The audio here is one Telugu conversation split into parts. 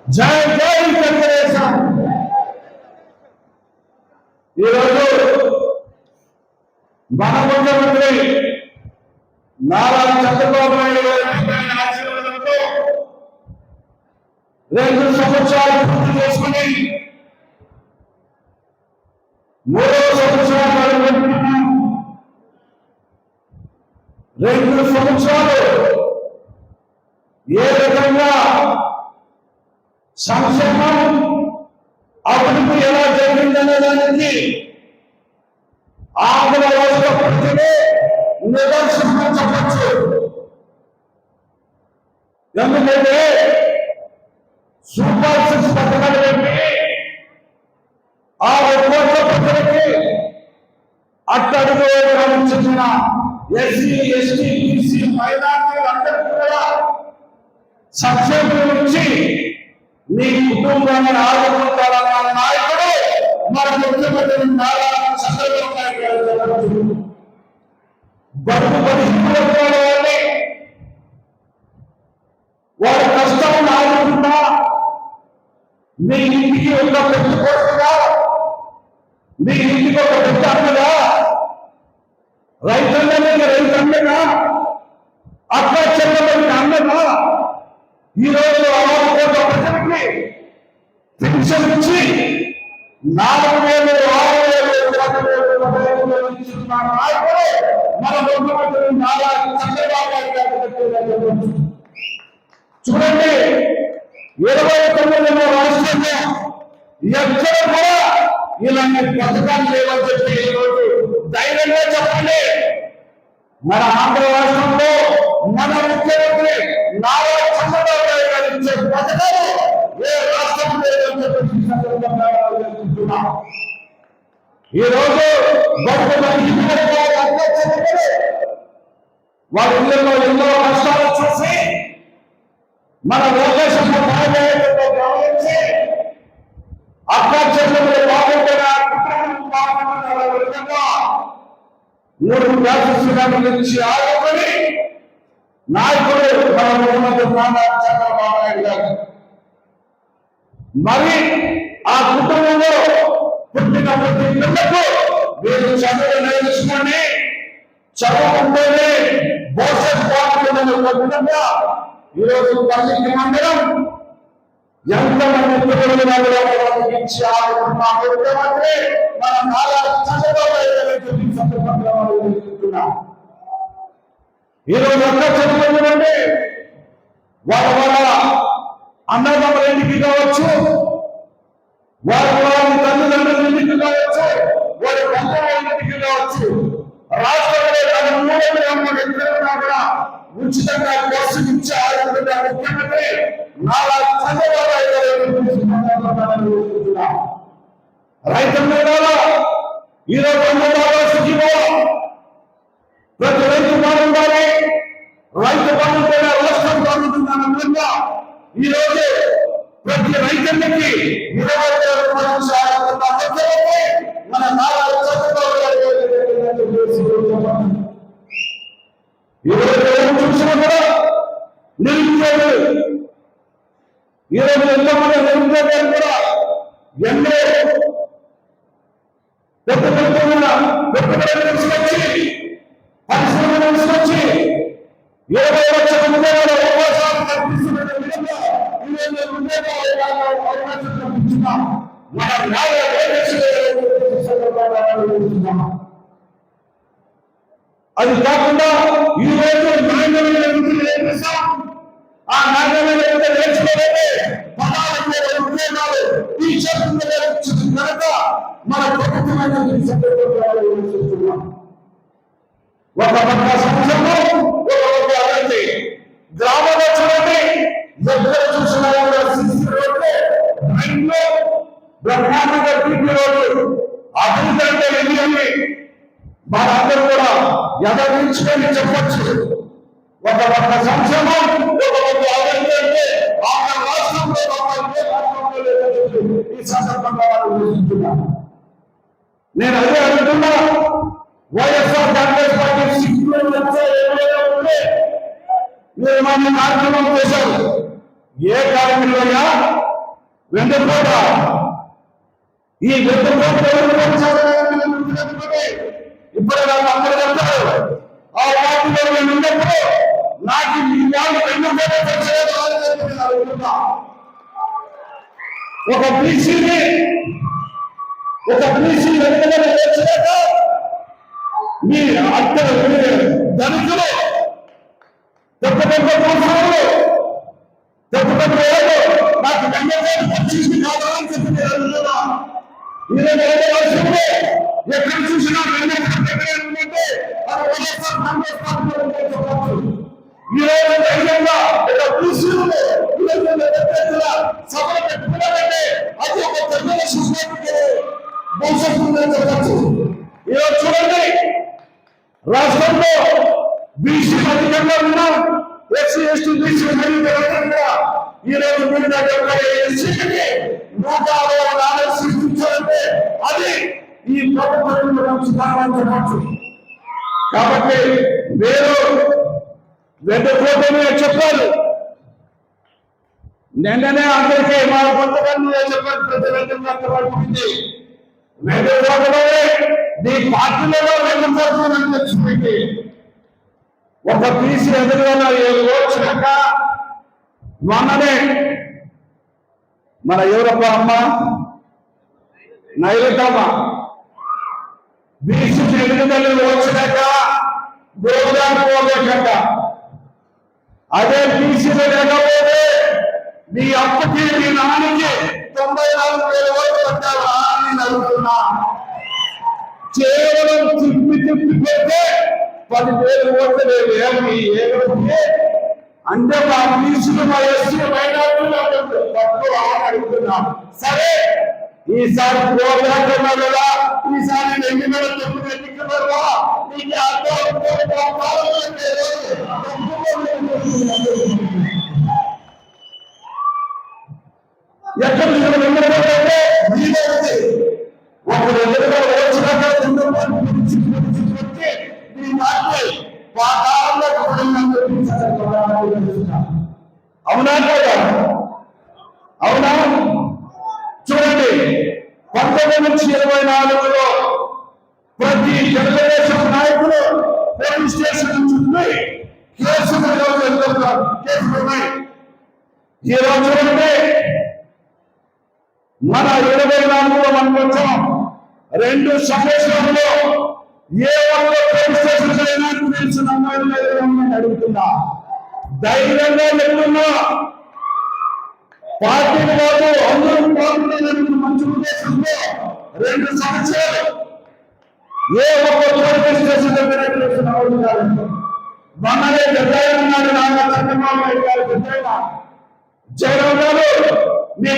జై జై తెలుగుదేశం. ఈరోజు మన ముఖ్యమంత్రి నారా చంద్రబాబు నాయుడు గారి ఆశీర్వాదంతో 2 సంవత్సరాలు పూర్తి చేసుకుని 3వ సంవత్సరాలు 2 సంవత్సరాలు ఏ విధంగా సంక్షేమం అభివృద్ధి ఎలా జరిగిందనే దానికి ఆంధ్ర రాష్ట్ర ప్రజలే నిదర్శనం చెప్పచ్చు. ఎందుకంటే సూపర్ 6 పథకాలు పెట్టి ఆ 1 కోట్ల ప్రజలకి అట్టడుగు వర్గాలకు చెందిన ఎస్సీ ఎస్టీ బీసీ మైనారిటీలందరికీ కూడా సంక్షేమం నుంచి మీ కుటుంబాన్ని ఆదుకుంటారన్న నాయకుడు మన ముఖ్యమంత్రి నారా చంద్రబాబు నాయుడు గారు. బడుగు బలహీన వాళ్ళని వారి కష్టాలను ఆదుకుంటా మీ ఇంటికి ఒక పెట్టుకోవచ్చుగా, మీ ఇంటికి ఒక పెద్ద అన్నగా, రైతన్నకి రైతన్నగా, అక్క చెల్లెలకి అన్నగా ఈరోజు 6 కోట్ల ప్రజలకి పెన్షన్ ఇచ్చి 4,000, 6,000, 10,000 ఇస్తున్న నాయకుడు మన ముఖ్యమంత్రి నారా చంద్రబాబు నాయుడు గారు. చూడండి, 29 రాష్ట్రంలో ఎక్కడ కూడా ఇలాంటి పథకాలు లేవని చెప్పి ఈరోజు ధైర్యంగా చెప్పండి. మన ఆంధ్ర రాష్ట్రంలో మన ముఖ్యమంత్రి నారా చంద్రబాబు నాయుడు గారు ఇచ్చే పథకాలు ఏ రాష్ట్రం లేదని చెప్పి ఈరోజు వారి ఇళ్లలో ఎన్నో కష్టాలు చూసి మన లోకేశం గమనించి అక్క చెల్లెలు బాగుంటున్న విధంగా 3 గ్యాస్ సిలిండర్ల నుంచి ఆదుకొని నాయకుడు మన ముఖ్యమంత్రి నారా చంద్రబాబు నాయుడు గారు. మరి ఆ కుటుంబంలో పుట్టిన ప్రతి పిల్లకు మీరు చదువు నేర్చుకొని చదువుకుంటేనే భవిష్యత్ బాగుంటుందని ఒక విధంగా ఈరోజు తల్లికి మందిరం ఎంతమంది పిల్లలు ఇచ్చి ఆడుకున్న ముఖ్యమంత్రి మన నారా చంద్రబాబు నాయుడు గారు. ఈరోజు ఎక్కడ చదువుకుంటుందంటే వాళ్ళ అన్నదమ్ముల ఇంటికి కావచ్చు, వారి తల్లిదండ్రుల ఇంటికి కావచ్చు, వారి బంధువుల ఇంటికి కావచ్చు, రాష్ట్రంలో కూడా ఉచితంగా కోర్సు ఇచ్చి ఆడుతున్న ముఖ్యమంత్రి నారా చంద్రబాబు నాయుడు గారు. రైతుల ఈరోజు ప్రతి రైతు బాగుండాలి, రైతు బాగుంటేనే రాష్ట్రం బాగుంటుందన్న విధంగా ఈరోజు ప్రతి రైతులకి 27 మన నారా చంద్రబాబు గారు. ఈరోజు చూసినా కూడా నిరుద్యోగులు, ఈరోజు ఎంతో మంది నిరుద్యోగాలు కూడా ఎన్నో పెట్టుబడులు తీసుకొచ్చి పరిశ్రమలు తీసుకొచ్చి 20 లక్షల ఉద్యోగాల అవకాశాలు కల్పిస్తున్న విధంగా ఈరోజు ఉద్యోగాల అవకాశం కల్పిస్తున్నాం. మన అది కాకుండా ఈ రోజు నాణ్యమైన వృత్తులు నేర్పిస్తాం. ఆ నాణ్యమైన వృత్తులు నేర్చుకోవాలంటే 16,000 ఉద్యోగాలు టీచర్ కనుక మన ప్రభుత్వమైన ఒక పక్క సంక్షేమం, ఒక పక్క అభివృద్ధి. గ్రామంలో చూడండి, ఎక్కడ చూసినా సిసి రోడ్లు, రైల్లో బ్రహ్మాండంగా టీపీ రోడ్లు, అభివృద్ధి అంటే ఇది అని మనందరూ కూడా ఎదరించుకొని చెప్పచ్చు. ఒక పక్క సంక్షేమం, ఒక పక్క అభివృద్ధి అంటే ఆంధ్ర రాష్ట్రంలో ఈ సందర్భంగా ఆలోచిస్తున్నాను. నేను అదే అనుకున్నా, వైఎస్ఆర్ కాంగ్రెస్ పార్టీ మీరు మన కార్యక్రమం చేశారు. ఏ కార్యక్రమం వెంటకోట ఈ వెంటకోట ఇప్పుడు నాకు అందరూ చెప్తారు ఆ వాటిలో నేను ఉన్నప్పుడు నాకు ఈ వాళ్ళు ఒక బీసీ వెంటనే వచ్చాక మీ అక్కడ ధనికులు పెద్ద పెద్ద పురుషులు పెద్ద పెద్ద నాకు వెంటనే వచ్చేసి కాదా అని చెప్పి ఎక్కడ చూసినా ఈరోజు ధైర్యంగా సభలు పెట్టుకున్నారంటే అది ఒక తెల్ల సొసైటీకి భవిష్యత్తు చెప్పచ్చు. ఈరోజు చూడండి రాష్ట్రంలో బీసీ అధికంగా ఉన్నా ఎస్సీ ఎస్టీ బీసీ ఈ రోజు మీరు ఎస్సీకి 160 సృష్టించాలంటే అది ఈ ప్రభుత్వం. కాబట్టి మీరు వెంటకోటనే చెప్పాలి. నిన్ననే అందరికీ మా కొంతమంది చెప్పారు ప్రతి వెంటబడుతుంది వెంటకోటలోనే మీ పార్టీలలో వెంటబడుతుందని తెలిసింది. ఒక బీసీ ఎదురుగా వచ్చినాక మొన్ననే మన ఎవరప్ప అమ్మ నైరుతమ్మ బీసీ ఎదుగుదల వచ్చినాక గోదావరి పోలేకంట. అదే బీసీలో లేకపోతే మీ అప్పకి మీ నాన్నకి 94,000 ఓట్లు పట్టావా అని అడుగుతున్నా. కేవలం తిప్పిపోతే 10,000 ఓట్లు ఏమిటి అంటే మా బీసీలు మా ఎస్సీ మైనార్టీలు తక్కువ అని అడుగుతున్నా. సరే ఈసారి ప్రోగ్రామ్ కదా ఈసారి 2009 ఎన్నికలలో ఎక్కడ ఒకరు ఎదురుగా వచ్చినాక మీ మాట్లాడి అవునా కదా? అవునా? చూడండి 19 నుంచి 24లో ప్రతి తెలుగుదేశం నాయకులు పోలీస్ స్టేషన్ చుట్టూ కేసులు ఉన్నాయి. ఈ రోజు చూడండి మన 24లో మనం వచ్చాం 2 సంవత్సరంలో ఏ ఒక్క పోలీస్ స్టేషన్ అయినా తెలిసిన అమ్మాయిలు అడుగుతున్నా. ధైర్యంగా చెప్తున్నా పార్టీ కాదు అందరూ పాల్గొనేందుకు మంచి ఉద్దేశంలో 2 సంవత్సరాలు ఏ ఒక్క పోలీస్ స్టేషన్ దగ్గర మనమే పెద్దన్నాడు నాన్న చంద్రబాబు గారు పెద్దయినా జగన్ గారు మీ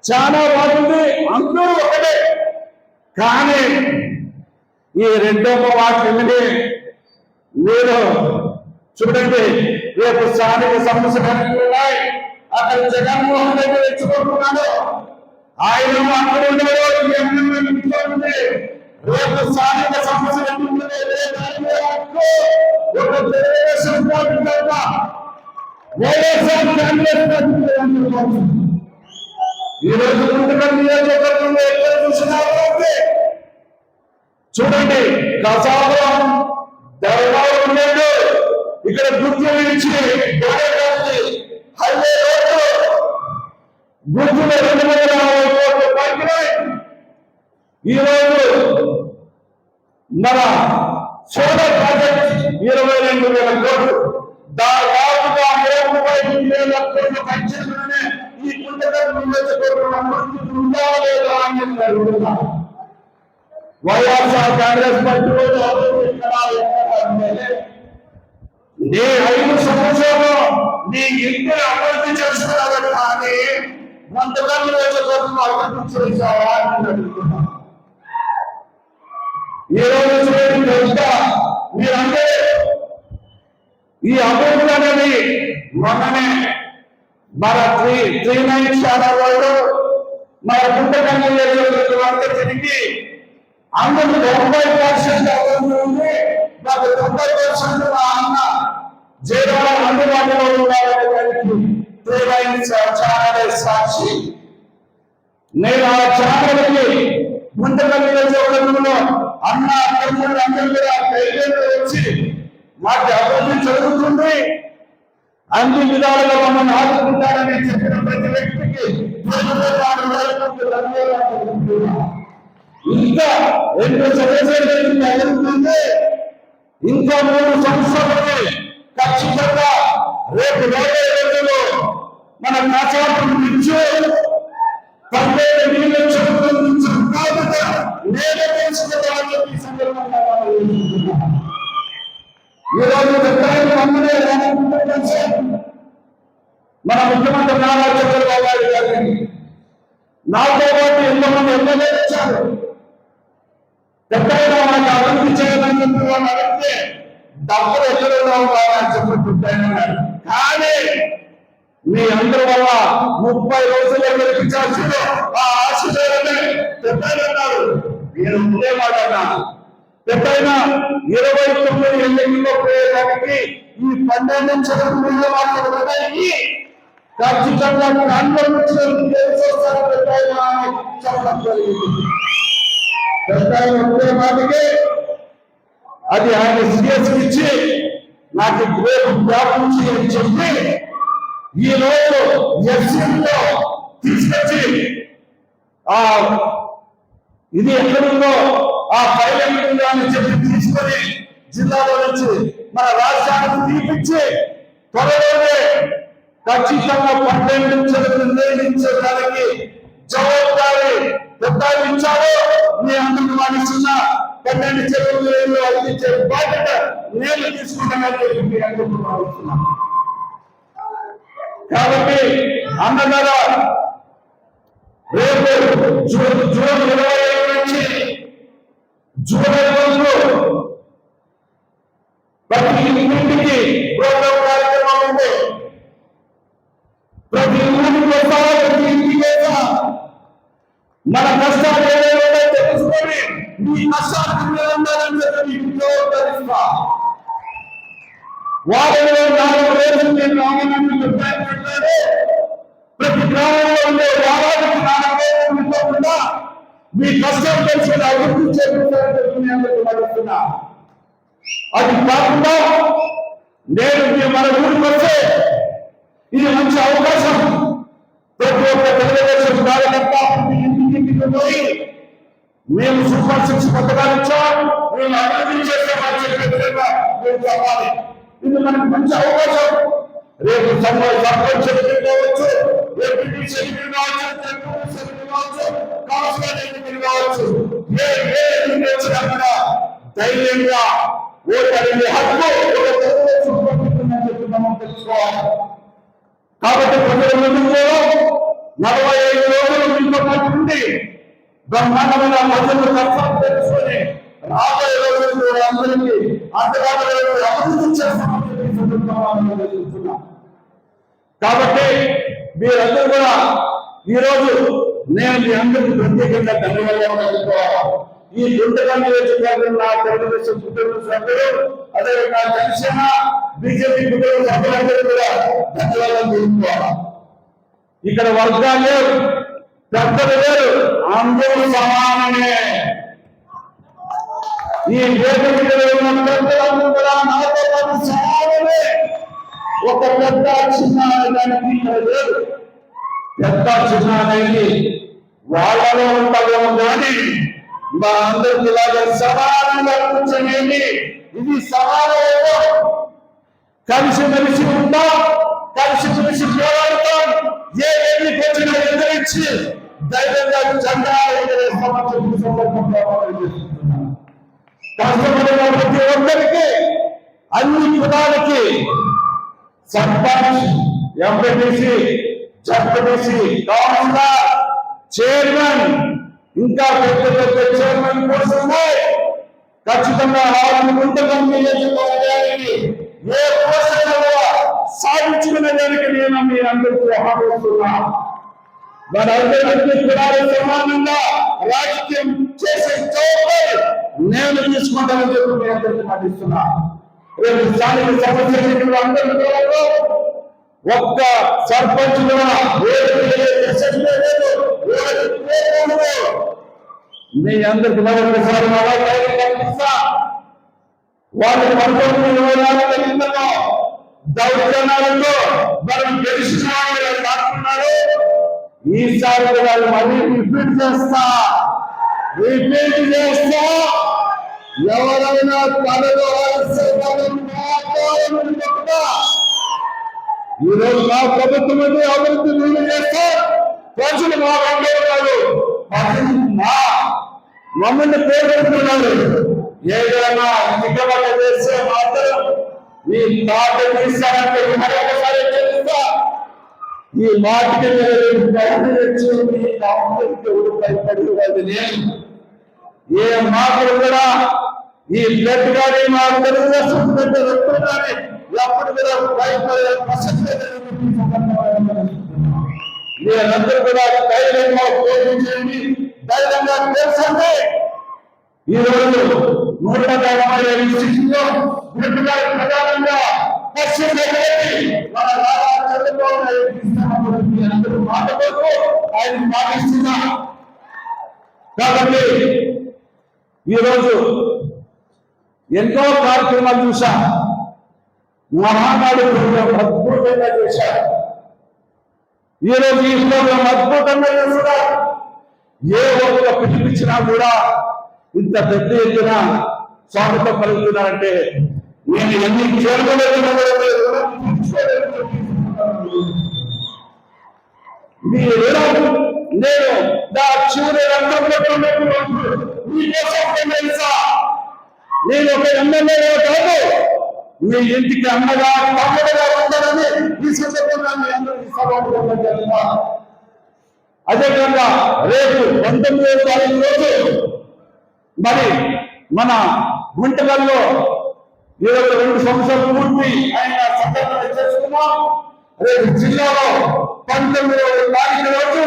చాలా బాగుంది అందరూ ఒకటే. కానీ ఈ 2వ వాక్యని మీరు చూడండి రేపు స్థానిక సమస్యలు ఉన్నాయి. అక్కడ జగన్మోహన్ రెడ్డి తెచ్చుకుంటున్నాడు. ఆయన అక్కడ ఇంట్లో ఉంది. రేపు స్థానిక సమస్యలు ఒక తెలుగుదేశం పార్టీ తప్ప వైఎస్ఆర్ కాంగ్రెస్ ఈ రోజు ముందుగా నియోజకవర్గంలో ఎక్కడ చూసినారు చూడండి. కసాపురం దళవాడు ఉన్నాడు. ఇక్కడ గుర్తు ఇచ్చి హైవే రోడ్డు గుర్తులు 240 కోట్లు పైకినాయి. ఈరోజు మన సోలార్ ప్రాజెక్ట్ 22,000 కోట్లు దాదాపుగా 35,000 కోట్ల పంచాయతీలోనే ఈ కుంటగడ్డ నియోజకవర్గం లేదా అని అడుగుతున్నా. వైఎస్ఆర్ కాంగ్రెస్ పార్టీలో నీ 5 సంవత్సరాలు నీ ఇంటిని అభివృద్ధి చేస్తున్నారు కానీ వంటకాల నియోజకవర్గం అభివృద్ధి చేశావా అని అడుగుతున్నా. ఈ రోజు చూడండి మీరంటే ఈ అభివృద్ధి అనేది మొన్ననే మన 39 ఛానల్ వాళ్ళు మన కుంటగడ్డ నియోజకవర్గం అంతా తిరిగి అందరూ 90% అభివృద్ధి ఉంది. నాకు 90% మా అన్న అందుబాటులో ఉండాలనే దానికి ఛానలే సాక్షి. నేను ఆ ఛానల్కి గుంటకల్ నియోజకవర్గంలో అన్న తమ్ముడు అందరూ కూడా ధైర్యంగా వచ్చి మాకు అభివృద్ధి జరుగుతుంది, అన్ని విధాలుగా మమ్మల్ని ఆదుకుంటారని చెప్పిన ప్రతి వ్యక్తికి ఇంకా 2 సంవత్సరాలు జరుగుతుంది. ఇంకా 3 సంవత్సరాలకి ఖచ్చితంగా రేపు 20 రోజుల్లో మన కసాపురం నుంచి 12 నీళ్ళు చెబుతుంది నేనే తెలుసుకుంటామని చెప్పి సందర్భంగా ఈరోజు మన ముఖ్యమంత్రి నారా చంద్రబాబు నాయుడు గారిని నాతో పాటు ఎంతమంది ఎమ్మెల్యేలు వచ్చారు. ఎక్కడైనా మనకు అభివృద్ధి చేయాలని చెప్పి వాళ్ళు అడిగితే డబ్బులు ఎక్కడైనా అని చెప్పి కానీ మీ అందరి వల్ల 30 రోజుల్లో గెలిపించాల్సింది ఆ ఆశీర్వాదమే పెద్దన్నారు. నేను ఉండే మాట ఎక్కడైనా 29 ఎన్నికల్లో పోయేదానికి ఈ 12 చదువులు మాట్లాడుతున్నాయి. ఖచ్చితంగా చెప్పడం జరిగింది. ఉండే మాటకి అది ఆయన సీఎస్ ఇచ్చి నాకు రేపు వ్యాపించి అని చెప్పి ఈ రోజు ఎస్సీలో తీసుకొచ్చి ఇది ఎక్కడుందో ఆ ఫైల్ ఎక్కడుందో అని చెప్పి తీసుకొని జిల్లాలో నుంచి మన రాష్ట్రానికి తీపిచ్చి త్వరలోనే ఖచ్చితంగా 12 చదువులు నిర్ణయించడానికి జవాబారి పెద్దలు ఇచ్చారు. మీ అందరికీ మాటిస్తున్న 12 చదువులు అందించే బాధ్యత నేను తీసుకుంటానని చెప్పి మీ అందరికీ భావిస్తున్నాను. కాబట్టి అన్నగారు రేపు జూన్ 25 నుంచి జూలై రోజు ప్రతి ఇంటికి ప్రోగ్రాం కార్యక్రమం ఉంది. ప్రతి ఊరికి వస్తారా, ప్రతి ఇంటికి వేసా మన కష్టాలు ఏదైనా తెలుసుకొని మీ కష్టాలు వాళ్ళలో 4 రోజులు నేను రామనాన్ని పెట్టారు. ప్రతి గ్రామంలో ఉండే వారానికి 4 రోజులు ఇవ్వకుండా మీ కష్టాలు తెలుసుకుని అభివృద్ధి చేస్తున్నా. అది కాకుండా నేను మన ఊరికి వస్తే ఇది మంచి అవకాశం. ప్రతి ఒక్క తెలుగుదేశం కార్యకర్త ఇంటికి పోయి మేము సూపర్ 6 పథకాలు ఇచ్చాం, మేము అభివృద్ధి చేస్తామని చెప్పే విధంగా మేము చెప్పాలి. ఇది మనకు మంచి అవకాశం. రేపు సర్పంచ్ ఎన్నికలు కావచ్చు, ఎంపీటీసీ ఎన్నికలు కావచ్చు, కౌన్సిలర్ ఎన్నికలు కావచ్చు, ఏ ఎన్నికలు వచ్చినా కూడా ధైర్యంగా ఓటమి హక్కు తెలుసుకోవాలి. కాబట్టి ప్రజల ముందులో 45 రోజులు మీతో పాటు ఉండి బ్రహ్మాండమైన ప్రజలు కష్టాలు తెలుసుకొని రాబోయే రోజుల్లో అందరికీ అందుబాటులో అభివృద్ధి చేస్తామని తెలుస్తున్నా. కాబట్టి మీరందరూ కూడా ఈరోజు నేను మీ అందరికీ ప్రత్యేకంగా ధన్యవాదాలు తెలుసుకోవాలి. ఈ గుంటకల్ నియోజకవర్గం నా తెలుగుదేశం కుటుంబ సభ్యులు, అదేవిధంగా జనసేన బీజేపీ కుటుంబ సభ్యులందరూ కూడా ధన్యవాదాలు తెలుసుకోవాలి. ఇక్కడ వర్గాలు లేరు, పెద్దలు లేరు, అందరూ సమానమే. ఈ వేదికలో ఉన్న పెద్దలందరూ కూడా నాతో పాటు సమానమే. ఒక పెద్ద చిన్న దానికి లేదు. పెద్ద చిన్న అనేది వాళ్ళలో ఉంటాము కానీ మా అందరికి ఇలాగే సమానంగా కూర్చొని ఇది సమానంలో కలిసిమెలిసి ఉంటాం, కలిసిమెలిసి పోరాడతాం. ఏ ఎన్నిక వచ్చినా ఎదిరించి ధైర్యంగా జెండా ఎగరేస్తామని కష్టపడిన ప్రతి ఒక్కరికి అన్ని కులాలకి sarpanch, MPTC, ZPTC, councillor, chairman, ఇంకా పెద్ద పెద్ద చైర్మన్ కోసమే ఖచ్చితంగా గుంటకల్ నియోజకవర్గానికి ఏ పోస్టులో సాధించిన దానికి నేను మీ అందరికీ ఆహ్వానిస్తున్నా. మనందరికీ కులాలు సమానంగా రాజకీయం చేసే చోటు నేను తీసుకుంటానని చెప్పి మీ అందరికీ మాటిస్తున్నా. రేపు స్థానిక సమస్యలు అందరూ ఒక్క సర్పంచ్ మీ అందరికి మరొకసారి కనిపిస్తా. వాళ్ళు 19 దౌర్జన్యాలతో మనం గెలిచిన కాకున్నారు. ఈసారి వాళ్ళు మళ్ళీ రిపీట్ చేస్తా. ఎవరైనా తనలో ఈరోజు మా ప్రభుత్వం అభివృద్ధి నీళ్ళు చేస్తే ప్రజలు మా వాళ్ళు మమ్మల్ని పేర్కొంటున్నారు. ఏదైనా తిక్కబట్ట చేస్తే మాత్రం ఈ మాట తీస్తానంటే మరొకసారి చెల్లిస్తా. ఈ మాటకి భయపడి నేను ఏ మాటలు కూడా ఈ బ్లడ్ కానీ మా తెలుగుదేశం కానీ ఎప్పుడు కూడా భయపడే ప్రసక్తి మీరందరూ కూడా ధైర్యంగా ఉపయోగించండి. ధైర్యంగా తెలుసండి. ఈ రోజు 145 ప్రధానంగా మన అందరూ మాటలకు ఆయన పాటిస్తున్నా. కాబట్టి ఈరోజు ఎన్నో కార్యక్రమాలు చూసా. మహానాడు అద్భుతంగా చేశారు. ఈరోజు ఈ ప్రోగ్రాం అద్భుతంగా చేస్తున్నారు. ఏ ఒక్క పిలిపించినా కూడా ఇంత పెద్ద ఎత్తున స్వాగతం పలుకుతున్నారంటే నేను ఎన్ని చేరుకోలేదు. నేను నా చివరి రంగంలో తెలుసా. నేను ఒక ఎమ్మెల్యే కాదు, మీ ఇంటికి అమ్మగా తమ్ముడుగా ఉండాలని ఈ సందర్భంగా జరిగిందా. అదేవిధంగా రేపు 19వ తారీఖు రోజు మరి మన గుంటకల్లో 22 సంవత్సరాలు పూర్తి అయిన సందర్భంగా చేసుకున్నాం. రేపు జిల్లాలో 19వ తారీఖు రోజు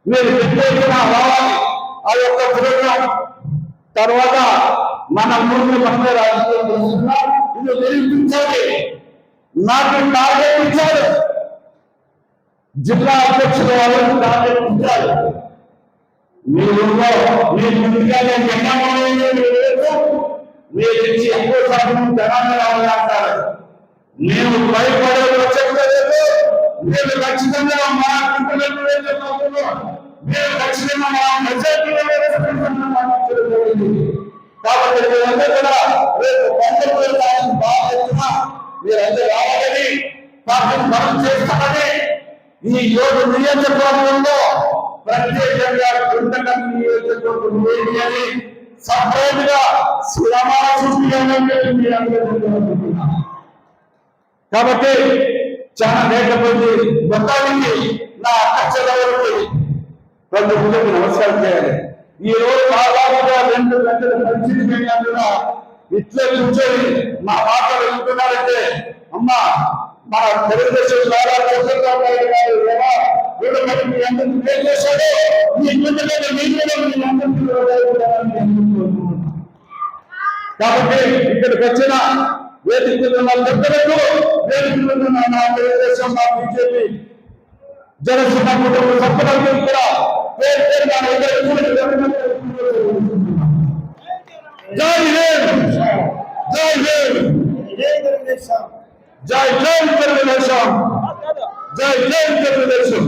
మీరు పెద్దగా రావాలి. ఆ యొక్క ప్రోగ్రాం తర్వాత మన మూడు మహిళ రాజకీయంగా ఇది నిరూపించాలి. నాకు టార్గెట్ ఇచ్చారు. జిల్లా అధ్యక్షుడు వాళ్ళకి టార్గెట్ ఇచ్చారు. మీరు ముందుగానే మీరు ఇచ్చి ఎక్కువ శాతం జనాన్ని రావాలంటారు. నేను భయపడే చెప్పలేదు. మీరు ఖచ్చితంగా మా మీరు ఖచ్చితంగా మా మెజార్టీలో కాబట్టి మీరందరూ కూడా రేపు 19వ తారీఖు బాగా మీరందరూ రావాలని మనం చేస్తామని ఈ 7 నియోజకవర్గంలో ప్రత్యేకంగా గుంటకల్ నియోజకవర్గం అని సపరేట్ గా కాబట్టి చాలా లేకపోతే మొత్తానికి నా అక్క చెల్లెలకి రెండు ముందుకు నమస్కారం చేయాలి. ఈ రోజు దాదాపుగా 2 గంటల పరిస్థితి కూడా ఇట్లే కూర్చొని మా మాటలు వింటున్నారంటే అమ్మా మన తెలుగుదేశం ద్వారా చంద్రబాబు నాయుడు గారు ఎలా వీళ్ళకి మీ అందరికీ ఏం చేశాడు కాబట్టి ఇక్కడికి వచ్చిన వేదిక వాళ్ళందరికీ వేదిక నా తెలుగుదేశం మా బీజేపీ జనసేన కుటుంబ సభ్యులందరూ కూడా పేరు జై హింద్, జై హింద్, జై తెలుగుదేశం, జై జై తెలుగుదేశం, జై జై తెలుగుదేశం.